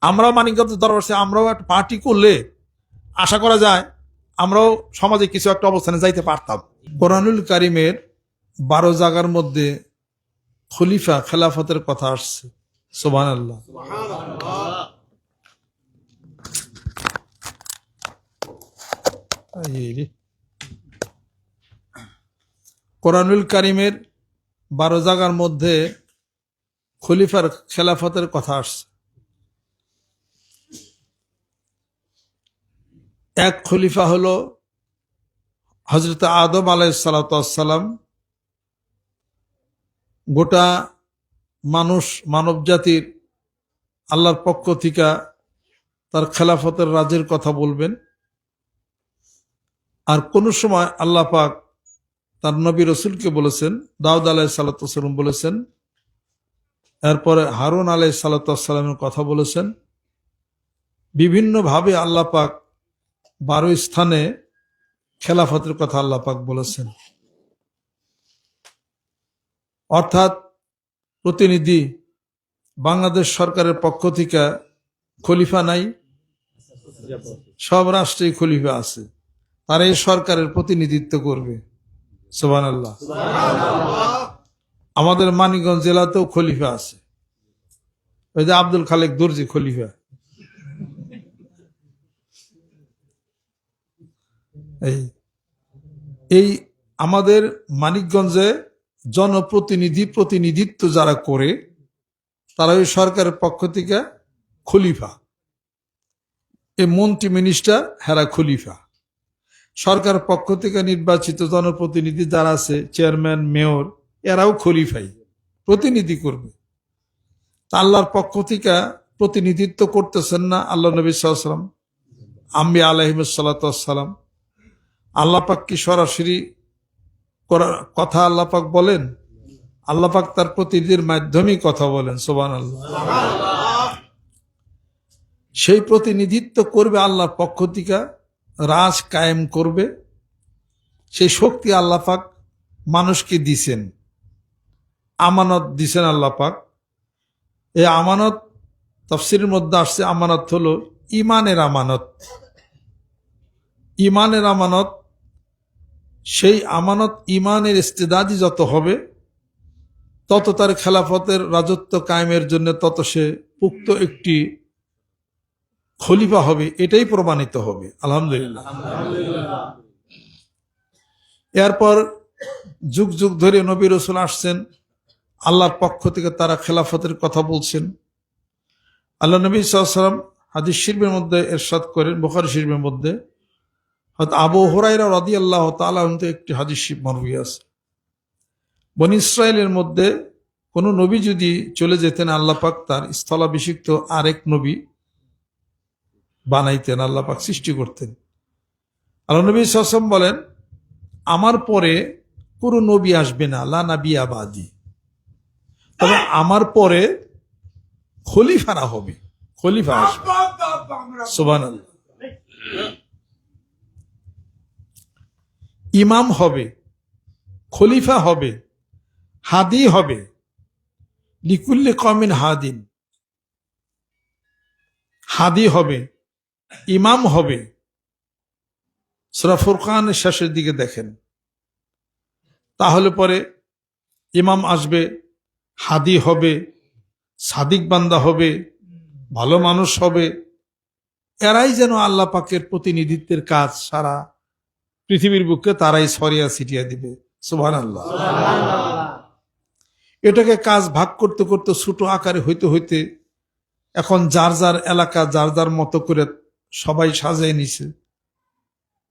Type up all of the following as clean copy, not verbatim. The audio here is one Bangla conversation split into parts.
আমরাও মানিকগঞ্জ দরবার আমরাও একটা পার্টি করলে আশা করা যায় আমরাও সমাজে কিছু একটা অবস্থানে যাইতে পারতাম। কোরআনুল কারিমের 12 জায়গার মধ্যে খলিফা খেলাফতের কথা আসছে। সুবহানাল্লাহ। কোরআনুল কারিমের 12 জায়গার মধ্যে খলিফার খেলাফতের কথা আসছে। এক খলিফা হলো হযরত আদম আলাইহিস সালাতু ওয়াস সালাম। গোটা মানব জাতির আল্লাহর পক্ষ থেকে তার খেলাফতের রাজের কথা বলবেন। আর কোন সময় আল্লাহ পাক তার নবী রসুলকে বলেছেন, দাউদ আলাইহিস সালাতু ওয়াস সালাম বলেছেন, এরপরে হারুন আলাইহিস সালাতু ওয়াস সালামের কথা বলেছেন। বিভিন্নভাবে আল্লাহ পাক 12 স্থানে খেলাফতের কথা আল্লাহ পাক বলেছেন। অর্থাৎ প্রতিনিধি বাংলাদেশ সরকারের পক্ষ থেকে খলিফা নাই, সব রাষ্ট্রেই খলিফা আছে, তারা এই সরকারের প্রতিনিধিত্ব করবে। সুবহানাল্লাহ। আমাদের মানিকগঞ্জ জেলাতেও খলিফা আছে, ওই যে আব্দুল খালেক দর্জি খলিফা। এই আমাদের মানিকগঞ্জে প্রতিনিধিত্ব যারা করে তারা ওই সরকারের পক্ষ থেকে খলিফা। এই মন্ত্রী মিনিস্টার হেরা খলিফা। সরকারের পক্ষ থেকে নির্বাচিত জনপ্রতিনিধি যারা আছে, চেয়ারম্যান, মেয়র, এরাও খলিফাই, প্রতিনিধি করবে। আল্লাহর পক্ষ থেকে প্রতিনিধিত্ব করতেছেন না আল্লাহ নবী সাল্লাল্লাহু আলাইহি ওয়াসাল্লাম, আম্বিয়া আলাইহিস সালাতু ওয়াস সালাম। আল্লাহ পাক কি সরাসরি কথা আল্লাহ পাক বলেন? আল্লাহ পাক তার প্রতিনিধির মাধ্যমেই কথা বলেন। সুবহানাল্লাহ। সেই প্রতিনিধিত্ব করবে আল্লাহর পক্ষ থেকে, রাজ কায়েম করবে। সেই শক্তি আল্লাহ পাক মানুষকে দিছেন, আমানত দিছেন আল্লাহ পাক। এই আমানত তাফসীরের মধ্যে আসছে, আমানত হলো ঈমানের আমানত। ঈমানের আমানত, সেই আমানত ঈমানের ইস্তেদাদি যত হবে তত তার খেলাফতের রাজত্ব কায়েমের জন্য তত সে পুক্ত একটি খলিফা হবে, এটাই প্রমাণিত হবে। আলহামদুলিল্লাহ। এরপর যুগ যুগ ধরে নবী রাসূল আসছেন, আল্লাহর পক্ষ থেকে তারা খেলাফতের কথা বলছেন। আল্লাহ নবী সাল্লাল্লাহু আলাইহি ওয়াসাল্লাম হাদিস শরীফের মধ্যে ইরশাদ করেন, বুখারী শরীফের মধ্যে হযরত আবু হুরায়রা রাদিয়াল্লাহু তাআলা আনহু একটি হাদিস শরীফ মারবী আছে। বনী ইসরাইলের মধ্যে কোন নবী যদি চলে যেতেন, আল্লাহ পাক তার স্থলাভিষিক্ত আরেক নবী বানাইতেন, আল্লাহ পাক সৃষ্টি করতেন। আল্লাহ নবী সাল্লাল্লাহু আলাইহি ওয়াসাল্লাম বলেন, আমার পরে কোন নবী আসবে না, লা নাবিয়্যা বাদি, তবে আমার পরে খলিফারা হবে, খলিফা আসবে। সুবহানাল্লাহ। ইমাম হবে, খলিফা হবে, হাদি হবে, লিকুল্লি কওমিন হাদিন, হাদি হবে, ইমাম হবে। সূরা ফুরকানের শেষের দিকে দেখেন, তাহলে পরে ইমাম আসবে, হাদি হবে, সাদিক বান্দা হবে, ভালো মানুষ হবে। এরাই যেন আল্লাহ পাকের প্রতিনিধিত্বের কাজ সারা পৃথিবীর বুকে তারাই ছড়িয়া ছিটিয়ে দিবে। সুবহানাল্লাহ। এটাকে কাজ ভাগ করতে করতে ছোট আকারে হইতে হইতে এখন যার যার এলাকা যার যার মতো করে সবাই সাজিয়ে নিছে।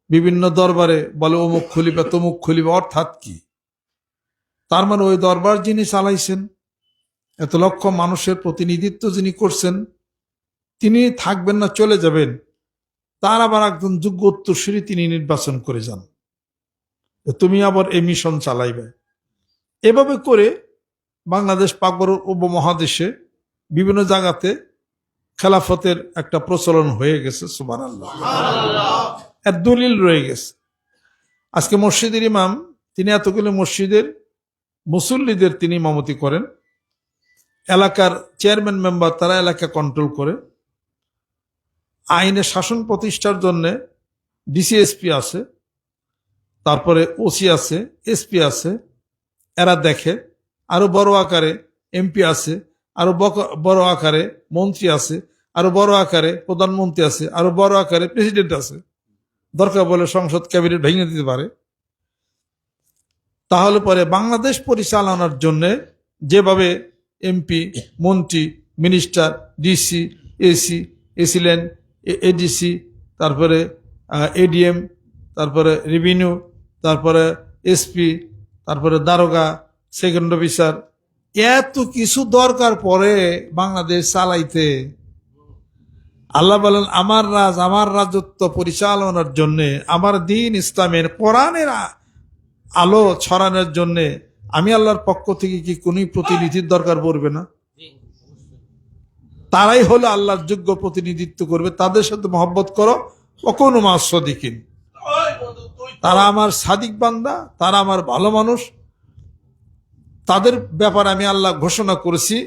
বিভিন্ন দরবারে বলে অমুক খলিফা তমুক খলিফা। অর্থাৎ কি? তার মানে ওই দরবার যিনি চালাইছেন, এত লক্ষ মানুষের প্রতিনিধিত্ব যিনি করছেন, তিনি থাকবেন না, চলে যাবেন। তার আবার একজন যোগ্য উত্তরসূরি তিনি নির্বাচন করে যান, তুমি আবার এই মিশন চালাইবে। এভাবে করে বাংলাদেশ পাকবর উপমহাদেশে বিভিন্ন জায়গাতে খেলাফতের একটা প্রচলন হয়ে গেছে। সুবহানাল্লাহ। এর দলিল রয়ে গেছে। আজকে মসজিদের ইমাম, তিনি এতগুলো মসজিদের মুসল্লিদের তিনি ইমামতি করেন। এলাকার চেয়ারম্যান মেম্বার তারা এলাকা কন্ট্রোল করে। আইনে শাসন প্রতিষ্ঠার জন্য ডিসিএসপি আছে, তারপরে ওসি আছে, এসপি আছে, এরা দেখে। আরো বড় আকারে এমপি আছে, আরো বড় আকারে মন্ত্রী আছে, আরো বড় আকারে প্রধানমন্ত্রী আছে, আরো বড় আকারে প্রেসিডেন্ট আছে। দরকার বলে সংসদ ক্যাবিনেট ভেঙে দিতে পারে। তাহলে পরে বাংলাদেশ পরিচালনার জন্য যেভাবে এমপি, মন্ত্রী, মিনিস্টার, ডিসি, এসি, এসিলেন, এডিসি, তারপরে এডিএম, তারপরে রেভিনিউ, তারপরে এসপি, তারপরে দারোগা, সেকেন্ড অফিসার, এত কিছু দরকার পড়ে বাংলাদেশ চালাইতে। আল্লাহ বলেন আমার রাজত্ব পরিচালনার জন্য, আমার দিন ইসলামের কোরআনের আলো ছড়ানোর জন্য আমি আল্লাহর পক্ষ থেকে কি কোন প্রতিনিধির দরকার পড়বে না? তারাই হলো আল্লাহর যোগ্য প্রতিনিধিত্ব করবে। তাদের সাথে মহব্বত করো, কখনো মা সদিকিন, তারা আমার সাদিক বান্দা, তারা আমার ভালো মানুষ। তাদের ব্যাপারে আমি আল্লাহ ঘোষণা করেছি,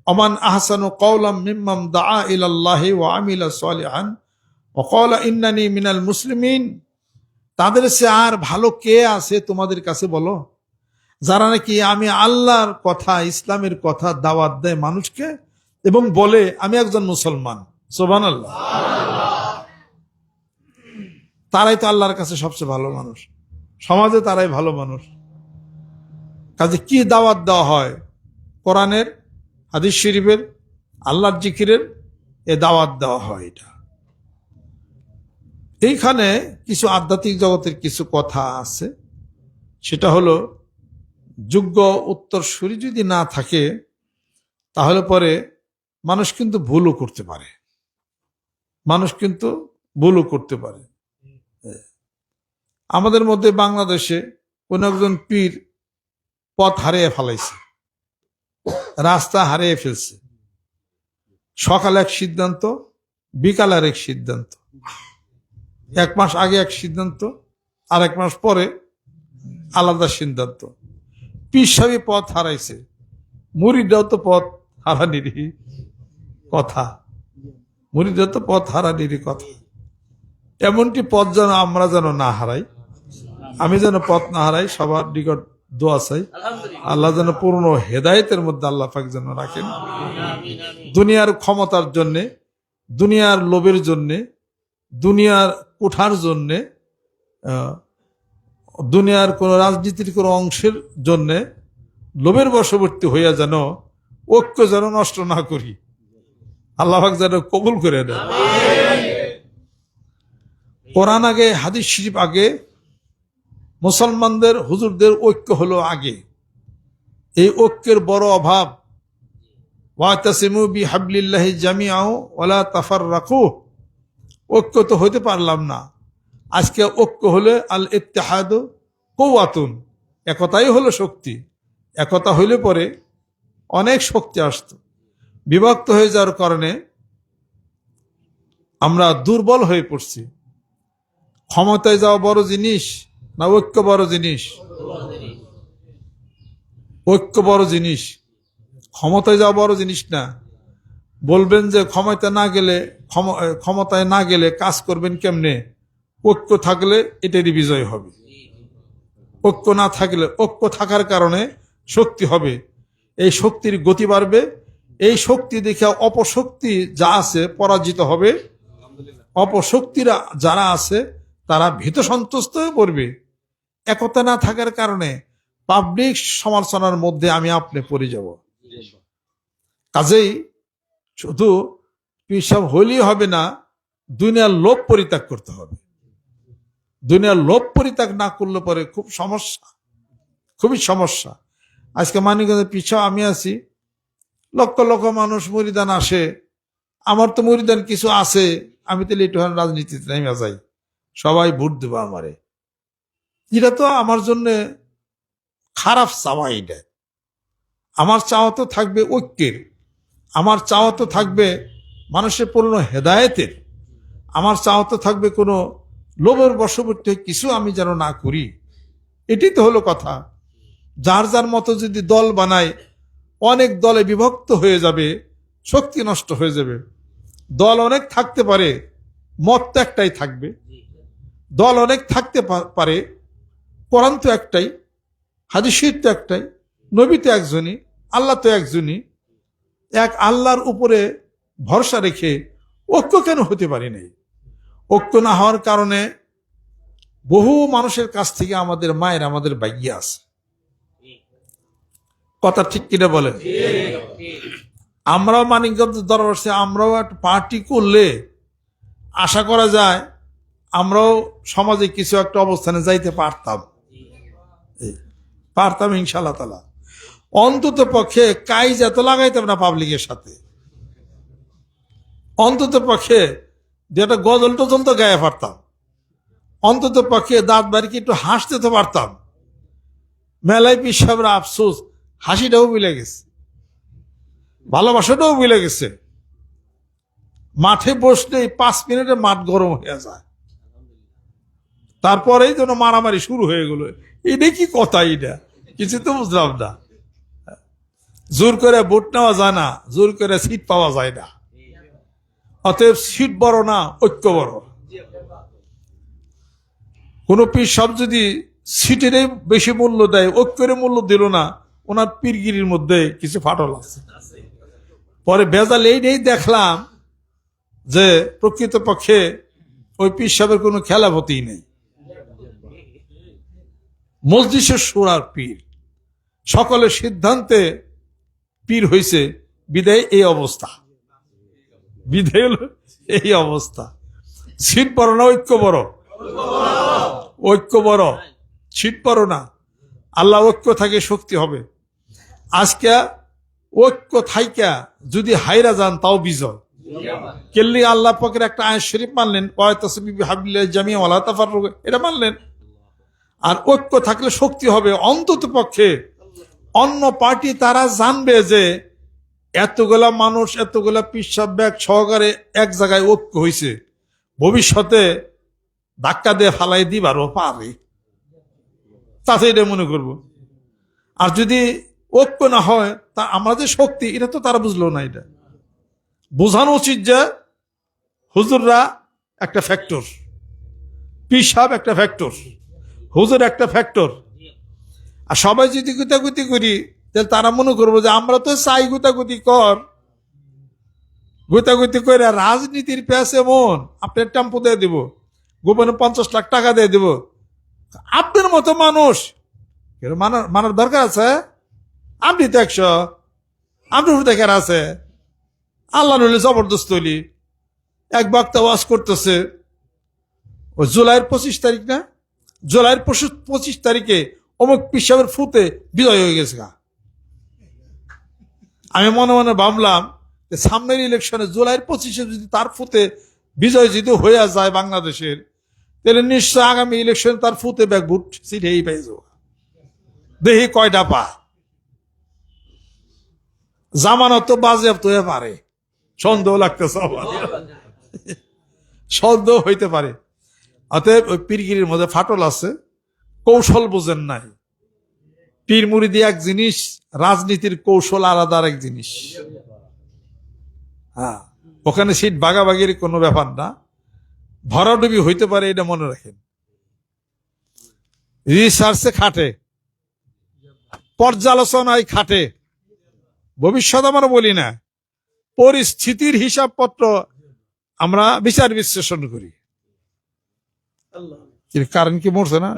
অমান আহসানু কওলাম মিম্মান দাআ ইলাল্লাহি ওয়া আমিলা সালিহান ওয়া ক্বালা ইন্নানি মিনাল মুসলিমিন। তাদের সে আর ভালো কে আছে তোমাদের কাছে বলো, যারা নাকি আমি আল্লাহর কথা, ইসলামের কথা দাওয়াত দেয় মানুষকে এবং বলে আমি একজন মুসলমান। সুবহানাল্লাহ। তারাই তো আল্লাহর কাছে সবচেয়ে ভালো মানুষ, সমাজে তারাই ভালো মানুষ। কাজে কি দাওয়াত দেওয়া হয়? কোরআনের, হাদিস শরীফের, আল্লাহর জিকিরের এ দাওয়াত দেওয়া হয়। এটা এইখানে কিছু আধ্যাত্মিক জগতের কিছু কথা আছে। সেটা হলো, যোগ্য উত্তরসূরি যদি না থাকে তাহলে পরে মানুষ কিন্তু ভুলও করতে পারে। আমাদের মধ্যে বাংলাদেশে কোন একজন পীর পথ হারিয়ে ফেলাইছে, রাস্তা হারিয়ে ফেলছে। সকালে এক সিদ্ধান্ত, বিকাল আর এক সিদ্ধান্ত, এক মাস আগে এক সিদ্ধান্ত, আর এক মাস পরে আলাদা সিদ্ধান্ত। পীর সাহেব পথ হারাইছে, মুরিদরাও তো পথ হারানিরই কথা। এমনটি পথ যেন আমরা যেন না হারাই, আমি যেন পথ না হারাই। সবার নিকট দোয়া চাই, আল্লাহ যেন পূর্ণ হেদায়েতের মধ্যে আল্লাহ পাক যেন রাখেন। দুনিয়ার ক্ষমতার জন্যে, দুনিয়ার লোভের জন্যে, দুনিয়ার কোঠার জন্যে, দুনিয়ার কোন রাজনীতির কোন অংশের জন্যে লোভের বশবর্তী হইয়া যেন ঐক্য যেন নষ্ট না করি, আল্লাহ পাক যেন কবুল করে দেন। কোরআন আগে, হাদিস শরীফ আগে, মুসলমানদের হুজুরদের ঐক্য হলো আগে। এই ঐক্যের বড় অভাব। ওয়াতাসিমু বিহাবলিল্লাহি জামিআন ওয়ালা তাফাররাকু। ঐক্য তো হইতে পারলাম না। আজকে ঐক্য হলে আল ইত্তিহাদু কুওয়াতুন, একতাই হলো শক্তি। একতা হইলে পরে অনেক শক্তি আসত। বিভক্ত হয়ে যাওয়ার কারণে আমরা দুর্বল হয়ে পড়ছি। ক্ষমতায় যাওয়া বড় জিনিস না ঐক্য বড় জিনিস? ঐক্য বড় জিনিস, ক্ষমতায় যাওয়া বড় জিনিস না। বলবেন যে ক্ষমতায় না গেলে কাজ করবেন কেমনে? ঐক্য থাকলে এটারই বিজয় হবে। ঐক্য না থাকলে, ঐক্য থাকার কারণে শক্তি হবে, এই শক্তির গতি বাড়বে। এই শক্তি দেখে অপশক্তি যা আছে পরাজিত হবে। অপশক্তিরা যারা আছে তারা ভীত সন্ত্রস্ত হয়ে পড়বে। একতা না থাকার কারণে পাবলিক সমালোচনার মধ্যে আমি আপনি পড়ে যাব। কাজেই শুধু পিসাব হইলেই হবে না, দুনিয়ার লোভ পরিত্যাগ করতে হবে। দুনিয়ার লোভ পরিত্যাগ না করলে পরে খুব সমস্যা, খুবই সমস্যা। আজকে মানিকগঞ্জের পিছাও আমি আছি, লক্ষ লক্ষ মানুষ মুরিদান আসে। আমার তো মুরিদান কিছু আছে, আমি তো লিটুহান রাজনীতিতে নেমে যাই, সবাই ভোট দেবো আমারে। এটা তো আমার জন্য খারাপ চাওয়া। এটা আমার চাওয়া তো থাকবে ঐক্যের, আমার চাওয়া তো থাকবে মানুষের পূর্ণ হেদায়েতের, আমার চাওয়া তো থাকবে কোনো লোভের বশবর্তী কিছু আমি যেন না করি। এটি তো হলো কথা। যার যার মতো যদি দল বানায়, অনেক দলে বিভক্ত হয়ে যাবে, শক্তি নষ্ট হয়ে যাবে। দল অনেক থাকতে পারে, মত তো একটাই থাকবে, দল অনেক থাকতে পারে, কোরআন তো একটাই, হাদিস শরীফ তো একটাই, নবী তো একজনই, আল্লাহ তো একজনই। এক আল্লাহর উপরে ভরসা রেখে ঐক্য কেন হতে পারি নাই? ঐক্য না হওয়ার কারণে বহু মানুষের কাছ থেকে আমাদের মায়ের আমাদের বাইয়ে আছে। কথা ঠিক কিনা বলেন? আমরাও মানিকগঞ্জ দরবারে আমরাও একটা পার্টি করলে আশা করা যায় আমরাও সমাজে কিছু একটা অবস্থানে যাইতে পারতাম ইনশাআল্লাহ তাআলা। অন্তত পক্ষে কাইজ এত লাগাইতাম না পাবলিকের সাথে, অন্তত পক্ষে যেটা গজল টজল তো গায়ে পারতাম, অন্তত পক্ষে দাঁত বাড়িকে একটু হাসতে তো পারতাম। মেলায় পিসাবরা আফসোস, হাসিটাও মিলে গেছে, ভালোবাসাটাও মিলে গেছে। মাঠে বসলে 5 মিনিটে মাঠ গরম হয়ে যায়, তারপরেই যেন মারামারি শুরু হয়ে গেল। এটা কি কথা? এটা কিছু তো বুঝলাম না। জোর করে ভোট নেওয়া যায় না, জোর করে সিট পাওয়া যায় না। অতএব সিট বড় না, ঐক্য বড়। কোন পীর সব যদি সিটের বেশি মূল্য দেয়, ঐক্যের মূল্য দিল না, ওনার পীরগিরির মধ্যে কিছু ফাটল আছে। পরে বেজাল এইটাই দেখলাম যে প্রকৃত পক্ষে ওই পীর সাহেবের কোনো খেলাফতই নেই। মজলিসের সুরার পীর, সকলের সিদ্ধান্তে পীর হইছে, বিদায় এই অবস্থা, বিদায় হলো এই অবস্থা। সিট বড় না ঐক্য বড়? ঐক্য বড়, সিট বড় না। আল্লাহ ঐক্য থাকে শক্তি হবে। আজকে ঐক্য থাইকা যদি হাইরা যান তাও বিজয়। কেল্লি আল্লাহ পাকের একটা আয়াত শরীফ মানলেন, এটা মানলেন। আর ঐক্য থাকলে শক্তি হবে। অন্তত পক্ষে অন্য পার্টি তারা জানবে যে এতগুলা মানুষ, এতগুলা পিসাব ব্যাগ সহকারে এক জায়গায় ঐক্য হয়েছে, ভবিষ্যতে ধাক্কা দিয়ে ফালাই দিবারও পারে, তাতে এটা মনে করব। আর যদি ঐক্য না হয়, তা আমাদের শক্তি, এটা তো তারা বুঝলো না। এটা বোঝানো উচিত যে হুজুররা একটা ফ্যাক্টর, পিসাব একটা ফ্যাক্টর, হুজুর একটা ফ্যাক্টর। আর সবাই যদি গুতাগুতি করি, তাহলে তারা মনে করবো যে আমরা তো চাই গুতাগুতি কর, গুতাগুতি করে রাজনীতির পেঁচ এমন আপনার টেম্পো দিয়ে দিব, গোপনে 50 লাখ টাকা দিয়ে দিব। আপনার মতো মানুষ মানার দরকার আছে? আপনি তো 100, আপনার দেখার আছে। আল্লাহ নইলে জবরদস্ত হইলি। এক বক্তা ওয়াজ করতেছে, ওই জুলাইয়ের 25 তারিখ না, জুলাইয়ের 25 তারিখে অমুক পিসাবের ফুতে বিজয় হয়ে গেছে। আমি মনে মনে ভাবলাম যে সামনের ইলেকশনে জুলাইয়ের 25-এ যদি তার ফুতে বিজয় যদি হয়ে যায় বাংলাদেশের, তাহলে নিশ্চয় আগামী ইলেকশনে তার ফুতে ব্যাগ ভোট সিটেই পেয়ে যাব। দেখি কয়টা পা। জামানত তো বাজেয়াপ্ত হয়ে পারে, সন্দেহ লাগতেছে আমার, সন্দেহ হইতে পারে। অতএব ওই পীরগিরির মধ্যে ফাটল আছে, কৌশল বোঝেন নাই। পীর মুরিদি এক জিনিস, রাজনীতির কৌশল আলাদা এক জিনিস। হ্যাঁ, ওখানে সিট ভাগাভাগির কোনো ব্যাপার না, ভরাডুবি হইতে পারে, এটা মনে রাখেন। রিসার্চে খাটে, পর্যালোচনায় খাটে। ভবিষ্যৎ আমরা বলি না, পরিস্থিতির হিসাবপত্র আমরা বিচার বিশ্লেষণ করি। কারণ কি মরছে না,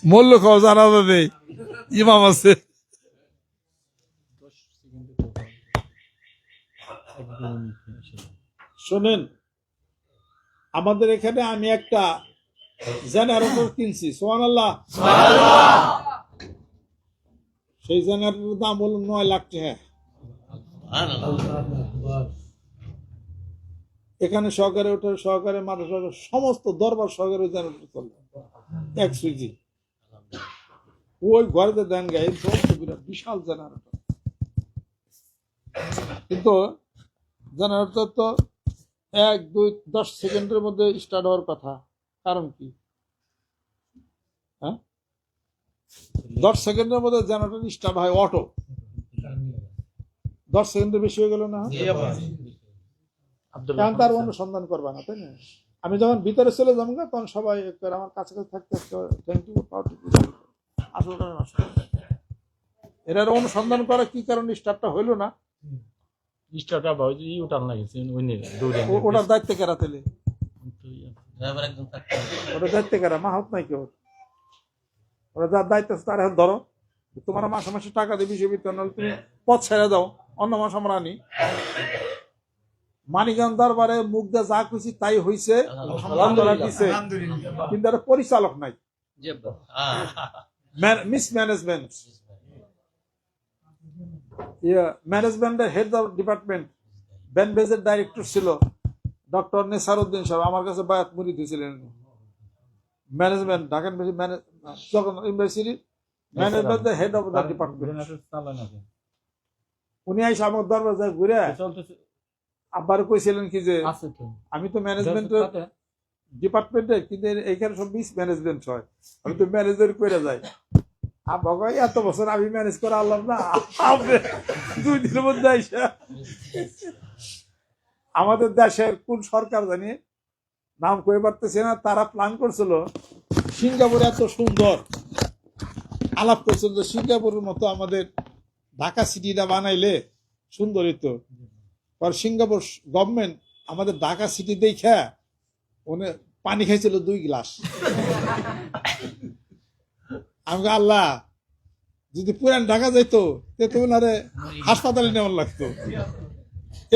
মূল্য খাওয়া জানা যাবে, ইমাম আছে। শোনেন, আমাদের এখানে আমি একটা জেনারেটর কিনছি, সুবহানাল্লাহ। সেই জেনারেটরের দাম হলো 9 লাখ টাকা। এখানে সহকারে ওঠার সহকারে মানুষ সমস্ত দরবার সহকারে জেনারেটর চলে, এক সুইজি। ওই ঘরে দেন গায়ে বিশাল জেনারেটর, কিন্তু জেনারেটর তো 1, 2, 10 সেকেন্ডের মধ্যে স্টার্ট হওয়ার কথা। কারণ কি? হ্যাঁ, 10 সেকেন্ডের মধ্যে জেনারেটর স্টার্ট হয় অটো। 10 সেকেন্ডের বেশি হয়ে গেল না? কারণ তার অনুসন্ধান করবা না, তাই না? আমি যখন ভিতরে চলে যাবো তখন সবাই আমার কাছে থাকতে থ্যাংক ইউ আসল কারণ এটার অনুসন্ধান করা কি কারণে স্টার্টটা হইলো না, ওটার দায়িত্ব কেরা তেলে, ওটার দায়িত্ব কেরা মাহত নাই কেউ, ওরা যার দায়িত্ব আছে তার এখন ধরো, তোমার মাসে মাসে টাকা দিয়ে বিশ্ববিদ্যালয়, নাহলে তুমি পথ ছেড়ে দাও, অন্য মাস আমরা আনি। মানিকগঞ্জ দরবারে মুখ দিয়ে যা খুশি তাই হয়েছে, কিন্তু একটা পরিচালক নাই, মিসম্যানেজমেন্ট। ম্যানেজমেন্টের হেড অফ ডিপার্টমেন্ট ব্যানবেজের ডাইরেক্টর ছিল ডক্টর নেসারউদ্দিন সাহেব, আমার কাছে বায়াত মুরিদ হয়েছিলেন। ম্যানেজমেন্ট ঢাকা ইউনিভার্সিটি ম্যানেজমেন্টের হেড অফ দ্য ডিপার্টমেন্ট, উনি আইসা আমার দরবার যায় ঘুরে আব্বার কইছিলেন কি যে আমি তো ম্যানেজমেন্টের ডিপার্টমেন্টে, কিন্তু এইখানে সব মিস ম্যানেজমেন্ট হয়, আমি তো ম্যানেজার করে যাই। আব্বা কয় এত বছর আমি ম্যানেজ করে আনলাম না, 2 দিনের মধ্যে আইসা। আমাদের দেশের কোন সরকার জানি নাম কয়ে পারতেছে না, তারা প্ল্যান করছিল সিঙ্গাপুর এত সুন্দর, আলাপ করছিল যে সিঙ্গাপুরের মতো আমাদের ঢাকা সিটিটা বানাইলে সুন্দর হইতো। সিঙ্গাপুর গভর্নমেন্ট আমাদের ঢাকা সিটি দেখা ওনে পানি খাইছিল 2 গ্লাস। আমাকে আল্লাহ যদি পুরান ঢাকা যাইতো তো ওনারে হাসপাতালে নেওয়ার লাগতো,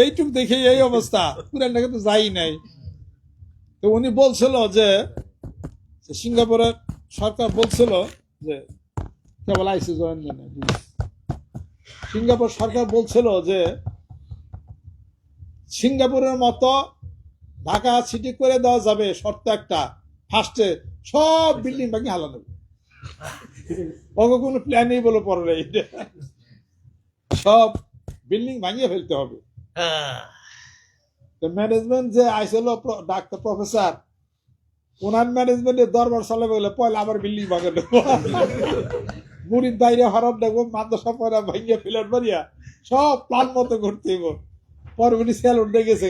এইটুক দেখে এই অবস্থা, পুরান ঢাকা তো যাই নাই। তো উনি বলছিল যে সিঙ্গাপুরের সরকার বলছিল যে কেবল আইসি জয়েন, সিঙ্গাপুর সরকার বলছিল যে সিঙ্গাপুরের মতো ঢাকা সিটি করে দেওয়া যাবে, শর্ত একটা, ফার্স্টে সব বিল্ডিং ভাঙি হালানো, কোনো প্ল্যানই বলে পড়ে নেই, সব বিল্ডিং ভাঙিয়ে ফেলতে হবে। ম্যানেজমেন্ট যে আইসল ডাক্তার প্রফেসর, ওনার ম্যানেজমেন্টের দরবার চালাবে বলে পয়লা আবার বিল্ডিং ভাঙে দেবো, মুড়ির বাইরে হরণ দেবো, মাদ্রাসা পয়লা ভাঙিয়ে ফেলার বাড়িয়া সব প্ল্যান মতো করতে হইব। পরবর্তী সেল উঠে গেছে,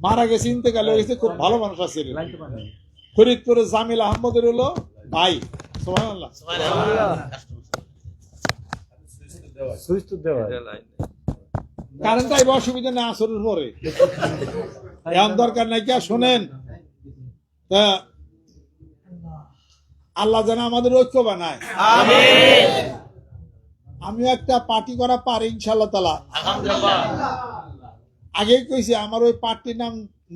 মারা গেছে, ইন্তেকাল হয়ে গেছে, খুব ভালো মানুষ আছে। ফরিদপুরে জামিল আহমদের হলো ভাই, সুবহানাল্লাহ। কারেন্ট আইব অসুবিধা নেই, আসরের পরে এমন দরকার নাই। কে শোনেন, তা আল্লাহ যেন আমাদের ঐক্য বানায়। আমি একটা পার্টি করা পারি ইনশাআল্লাহ তাআলা। আগে কইছি আমার ওই পার্টির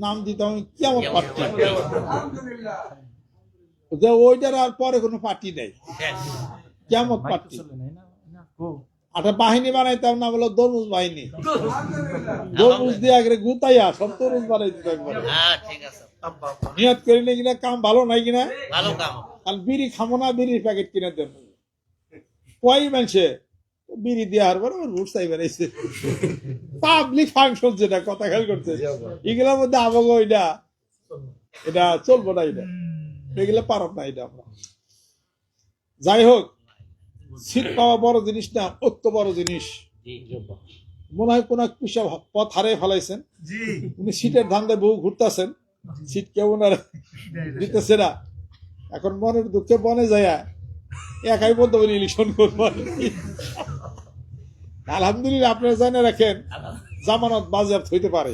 নাম দিতে আমি কিয়ামত পার্টি, যে ওইটার আর পরে কোনো পার্টি নেই, কিয়ামত পার্টি। একটা বাহিনী বানাইতাম, না বলো দরুজ বাহিনী, দরুজ দিয়ে আগে গুতাইয়া সব দরুজ বানাইতে থাকবো। নিয়ত করি না কিনা কাম ভালো নাই কিনা, কারণ বিড়ি খামো না, বিড়ির প্যাকেট কিনে দেব, কয় মানুষে বিড়ি দেওয়ার পরে রুট চাই বেড়াইছে, পাবলিক ফাংশন যেটা কথা খেয়াল করছে, এগুলোর মধ্যে আবগ এটা চলবো না, এগুলো পারব না এটা আমরা। যাই হোক, সিট পাওয়া বড় জিনিস না, ঐক্য বড় জিনিস। মনে হয় কোন পথ হারিয়ে ফেলাইছেন, উনি সিটের ধান্দায় বহু ঘুরতেছেন, সিট কেমন আর দিতেছে না। এখন মনের দুঃখে বনে যায় একাই বলতে পারি ইলেকশন করবো। আলহামদুলিল্লাহ, আপনারা জানে রাখেন জামানত বাজেয়াপ্ত হইতে পারে।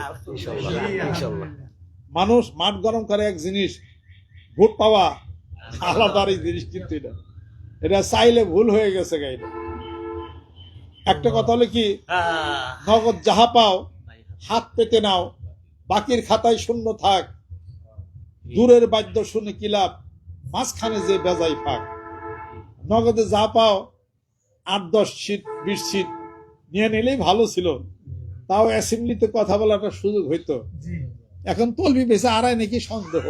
মানুষ মাঠ গরম করে এক জিনিস, ভোট পাওয়া আলাদা জিনিস, কিন্তু এটা চাইলে ভুল হয়ে গেছে গাইলে। একটা কথা হলো কি, নগদ যাহা পাও হাত পেতে নাও, বাকির খাতায় শূন্য থাক, দূরের বাদ্য শুনে কি লাভ, মাঝখানে যে বেজাই ফাঁক। নগদে যা পাও 8-10 সিট 20 সিট নিয়ে নিলেই ভালো ছিল, তাও অ্যাসেম্বলিতে কথা বলার একটা সুযোগ হইতো। এখন তলবি বেঁচে আড়াই নাকি সন্দেহ।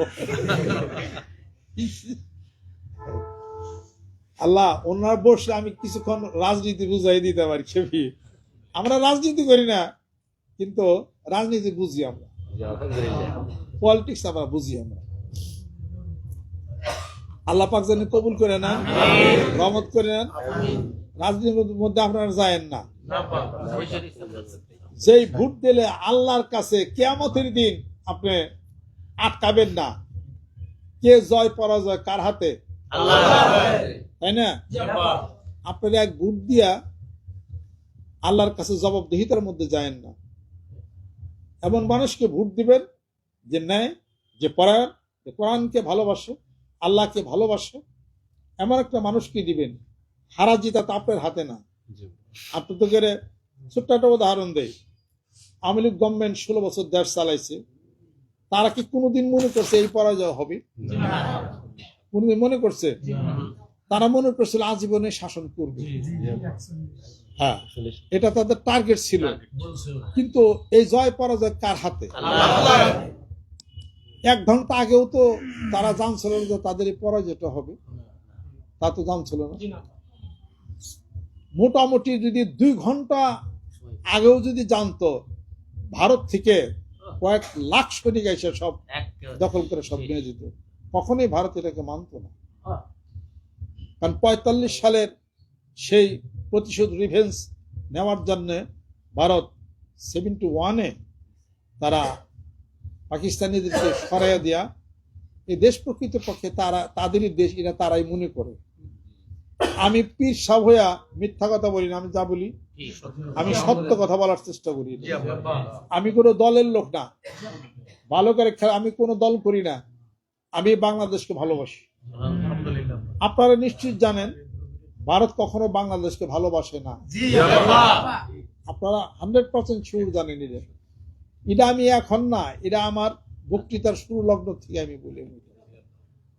আল্লাহ ওনার বসলে আমি কিছুক্ষণ রাজনীতি বুঝাই দিতে পারি। খেপি আমরা রাজনীতি করি না, কিন্তু রাজনীতি বুঝি আমরা, পলিটিক্স আমরা বুঝি আমরা। আল্লাহ পাক যেন কবুল করে নেন, রহমত করে নেন। রাজনীতির মধ্যে আপনারা যায়েন না। যেই ভোট দিলে আল্লাহর কাছে কিয়ামতের দিন আপনি আটকাবেন না। কে জয় পরাজয় কার হাতে? তাই না? আপনারা এক ভোট দিয়া আল্লাহর কাছে জবাবদিহিতার মধ্যে যায়েন না। এমন মানুষকে ভোট দিবেন যে ন্যায়, যে পরায়ণ, যে কোরআনকে ভালোবাসে, আল্লাহকে ভালোবাসে, এমন একটা মানুষকে দিবেন। হারা জিতা তো আপনার হাতে না। আপনি তো করে ছোট্ট একটা উদাহরণ দেয়, আওয়ামী লীগ গভর্নমেন্ট 16 বছর দেশ চালাইছে, তারা কি কোনোদিন মনে করছে এই পরাজয় হবে? কোনোদিন মনে করছে? তারা মনে করছিল আজীবনে শাসন করবে। হ্যাঁ, এটা তাদের টার্গেট ছিল। কিন্তু এই জয় পরাজয় কার হাতে? 1 ঘন্টা আগেও তো তারা জানছিল যে তাদের এই পরাজয়টা হবে, তা তো জানছিল না। মোটামুটি যদি 2 ঘন্টা আগেও যদি জানতো, ভারত থেকে কয়েক লাখ সৈনিক এসে সব দখল করে সব নিয়ে যেত, কখনোই ভারত এটাকে মানত না। কারণ 45 সালের সেই প্রতিশোধ রিভেঞ্জ নেওয়ার জন্য ভারত 71-এ তারা পাকিস্তানিদেরকে সরাইয়া দেয়া, এই দেশ প্রকৃতপক্ষে তারা তাদেরই দেশ, এরা তারাই মনে করে। আমি পীর সাহেব হইয়া মিথ্যা কথা বলি না, আমি যা বলি আমি সত্য কথা বলার চেষ্টা করি। আমি কোনো দলের লোক না, ভালো করে আমি কোনো দল করি না, আমি বাংলাদেশকে ভালোবাসি। আপনারা নিশ্চিত জানেন ভারত কখনো বাংলাদেশকে ভালোবাসে না। আপনারা 100% শিওর জানেন। এটা আমি এখন না, এটা আমার বক্তৃতার শুরু লগ্ন থেকে আমি বলি,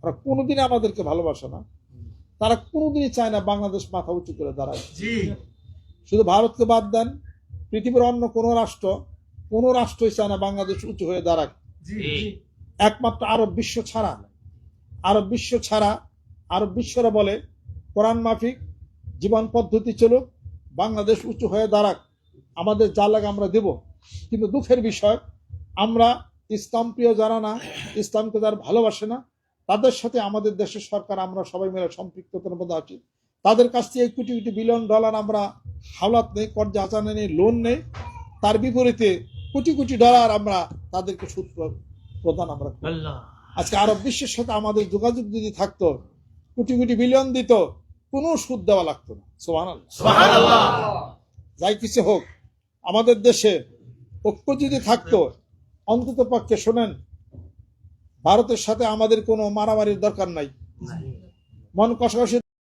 ওরা কোনোদিন আমাদেরকে ভালোবাসে না। তারা কোনোদিনই চায় না বাংলাদেশ মাথা উঁচু করে দাঁড়ায়। শুধু ভারতকে বাদ দেন, পৃথিবীর অন্য কোন রাষ্ট্রই চায় না বাংলাদেশ উঁচু হয়ে দাঁড়াক। একমাত্র আরব বিশ্ব ছাড়া, আরব বিশ্বরা বলে কোরআন মাফিক জীবন পদ্ধতি চলুক, বাংলাদেশ উঁচু হয়ে দাঁড়াক, আমাদের যা লাগে আমরা দেব। কিন্তু দুঃখের বিষয়, আমরা ইসলাম প্রিয় যারা না, ইসলামকে যারা ভালোবাসে না, তাদের সাথে আমাদের দেশের সরকার, আমরা সবাই মিলে সম্পৃক্ততার মধ্যে আছি। তাদের কাছ থেকে কোটি কোটি বিলিয়ন ডলার আমরা হাওলাত নেই, কর্জা আচানে নেই, লোন নেই। তার বিপরীতে কোটি কোটি ডলার আমরা তাদেরকে সুদ প্রদান আমরা করি। আজকে আরব বিশ্বের সাথে আমাদের যোগাযোগ যদি থাকতো, কোটি কোটি বিলিয়ন দিত, কোনো সুদ দেওয়া লাগতো না। সুবহানাল্লাহ। যাই কিছু হোক, আমাদের দেশে ঐক্য যদি থাকতো, অন্তত পক্ষে শোনেন, ভারতের সাথে আমাদের কোনো মারামারির দরকার নাই, মন কষাকষির